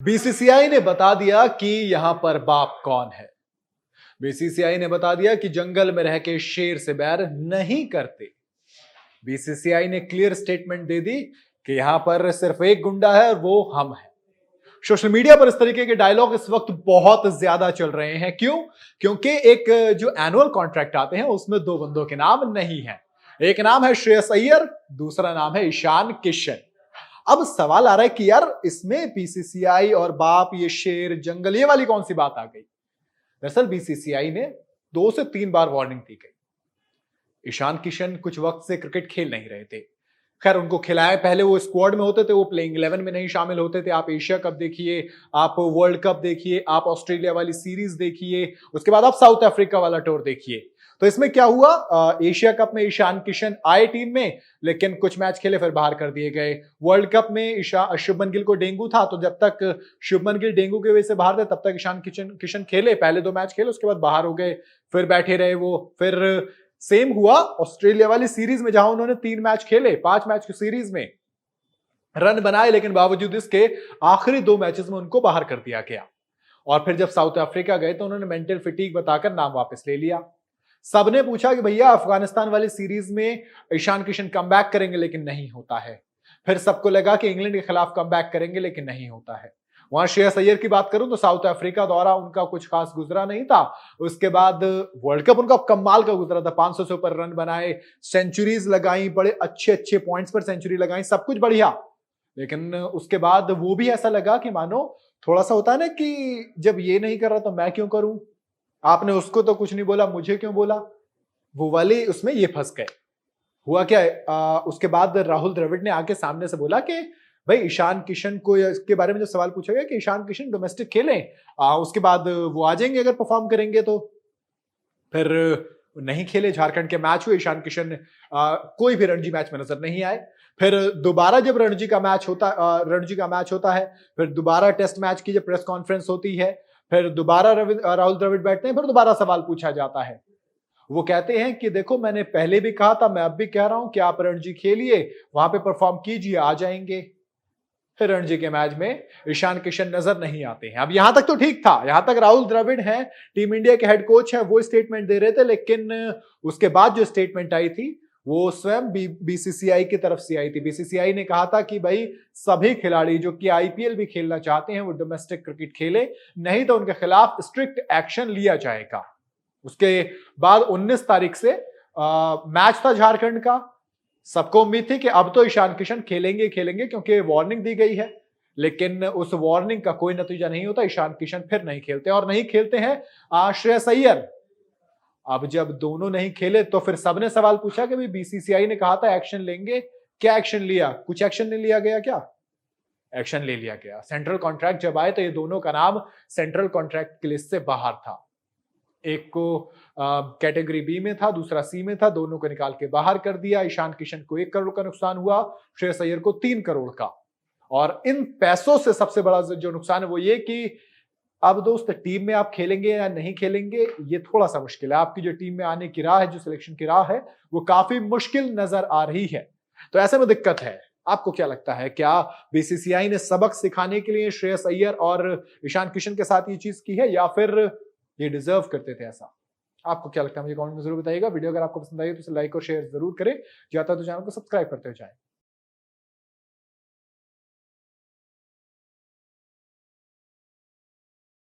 BCCI ने बता दिया कि यहां पर बाप कौन है। बीसीसीआई ने बता दिया कि जंगल में रह के शेर से बैर नहीं करते। बीसीसीआई ने क्लियर स्टेटमेंट दे दी कि यहां पर सिर्फ एक गुंडा है और वो हम हैं। सोशल मीडिया पर इस तरीके के डायलॉग इस वक्त बहुत ज्यादा चल रहे हैं। क्यों? क्योंकि एक जो एनुअल कॉन्ट्रैक्ट आते हैं उसमें दो बंदों के नाम नहीं है। एक नाम है श्रेयस अय्यर, दूसरा नाम है ईशान किशन। अब सवाल आ रहा है कि यार इसमें बीसीसीआई और बाप, ये शेर जंगल, ये वाली कौन सी बात आ गई। दरअसल बीसीसीआई ने 2 से 3 बार वार्निंग दी गई। ईशान किशन कुछ वक्त से क्रिकेट खेल नहीं रहे थे। खैर उनको खिलाए, पहले वो स्क्वाड में होते थे, वो प्लेइंग 11 में नहीं शामिल होते थे। आप एशिया कप देखिए, आप वर्ल्ड कप देखिए, आप ऑस्ट्रेलिया वाली सीरीज देखिए, उसके बाद आप साउथ अफ्रीका वाला टूर देखिए। तो इसमें क्या हुआ, एशिया कप में ईशान किशन आए टीम में, लेकिन कुछ मैच खेले फिर बाहर कर दिए गए। वर्ल्ड कप में शुभमन गिल को डेंगू था, तो जब तक शुभमन गिल डेंगू की वजह से बाहर थे तब तक ईशान किशन खेले, पहले 2 मैच खेले, उसके बाद बाहर हो गए, फिर बैठे रहे वो। फिर सेम हुआ ऑस्ट्रेलिया वाली सीरीज में, जहां उन्होंने 3 मैच खेले, 5 मैच की सीरीज में रन बनाए, लेकिन बावजूद इसके आखिरी 2 मैचेस में उनको बाहर कर दिया गया। और फिर जब साउथ अफ्रीका गए तो उन्होंने मेंटल फिटीग बताकर नाम वापस ले लिया। सबने पूछा कि भैया अफगानिस्तान वाली सीरीज में ईशान किशन कमबैक करेंगे, लेकिन नहीं होता है। फिर सबको लगा कि इंग्लैंड के खिलाफ कमबैक करेंगे, लेकिन नहीं होता है। वहां श्रेयस अय्यर की बात करूं तो साउथ अफ्रीका दौरा उनका कुछ खास गुजरा नहीं था। उसके बाद वर्ल्ड कप उनका कमाल का गुजरा था, 500 से ऊपर रन बनाए, सेंचुरीज लगाई, बड़े अच्छे अच्छे पॉइंट्स पर सेंचुरी लगाई, सब कुछ बढ़िया। लेकिन उसके बाद वो भी ऐसा लगा कि मानो थोड़ा सा होता है ना कि जब ये नहीं कर रहा तो मैं क्यों करूं, आपने उसको तो कुछ नहीं बोला, मुझे क्यों बोला, वो वाले उसमें ये फंस गए। हुआ क्या है, उसके बाद राहुल द्रविड़ ने आके सामने से बोला कि भाई ईशान किशन को, इसके बारे में जो सवाल पूछा गया कि ईशान किशन डोमेस्टिक खेलें, उसके बाद वो आ जाएंगे अगर परफॉर्म करेंगे तो। फिर नहीं खेले, झारखंड के मैच हुए, ईशान किशन कोई भी रणजी मैच में नजर नहीं आए। फिर दोबारा जब रणजी का मैच होता है, फिर दोबारा टेस्ट मैच की जब प्रेस कॉन्फ्रेंस होती है, फिर दोबारा राहुल द्रविड़ बैठते हैं, फिर दोबारा सवाल पूछा जाता है। वो कहते हैं कि देखो मैंने पहले भी कहा था, मैं अब भी कह रहा हूं कि आप रणजी खेलिए, वहां पे परफॉर्म कीजिए, आ जाएंगे। फिर रणजी के मैच में ईशान किशन नजर नहीं आते हैं। अब यहां तक तो ठीक था, यहां तक राहुल द्रविड़ हैं, टीम इंडिया के हेड कोच हैं, वो स्टेटमेंट दे रहे थे। लेकिन उसके बाद जो स्टेटमेंट आई थी वो स्वयं बीसीसीआई की तरफ से आई थी। बीसीसीआई ने कहा था कि भाई सभी खिलाड़ी जो कि आईपीएल भी खेलना चाहते हैं वो डोमेस्टिक क्रिकेट खेले, नहीं तो उनके खिलाफ स्ट्रिक्ट एक्शन लिया जाएगा। उसके बाद 19 तारीख से मैच था झारखंड का। सबको उम्मीद थी कि अब तो ईशान किशन खेलेंगे खेलेंगे, क्योंकि वार्निंग दी गई है। लेकिन उस वार्निंग का कोई नतीजा नहीं होता, ईशान किशन फिर नहीं खेलते, और नहीं खेलते हैं श्रेयस अय्यर। अब जब दोनों नहीं खेले तो फिर सबने सवाल पूछा कि भाई बीसीसीआई ने कहा था एक्शन लेंगे, क्या एक्शन लिया? कुछ एक्शन नहीं लिया गया क्या? एक्शन ले लिया गया। सेंट्रल कॉन्ट्रैक्ट जब आए तो ये दोनों का नाम सेंट्रल कॉन्ट्रैक्ट की लिस्ट से बाहर था। एक को कैटेगरी बी में था, दूसरा सी में था, दोनों को निकाल के बाहर कर दिया। ईशान किशन को 1 करोड़ का नुकसान हुआ, श्रेयस अय्यर को 3 करोड़ का। और इन पैसों से सबसे बड़ा जो नुकसान है वो ये कि अब दोस्त टीम में आप खेलेंगे या नहीं खेलेंगे, ये थोड़ा सा मुश्किल है। आपकी जो टीम में आने की राह है, जो सिलेक्शन की राह है, वो काफी मुश्किल नजर आ रही है। तो ऐसे में दिक्कत है। आपको क्या लगता है, क्या बीसीसीआई ने सबक सिखाने के लिए श्रेयस अय्यर और ईशान किशन के साथ ये चीज की है, या फिर ये डिजर्व करते थे ऐसा? आपको क्या लगता है मुझे कमेंट में जरूर बताइएगा। वीडियो अगर आपको पसंद आई तो इसे लाइक और शेयर जरूर करें। जाता तो चैनल को सब्सक्राइब करते हो जाए।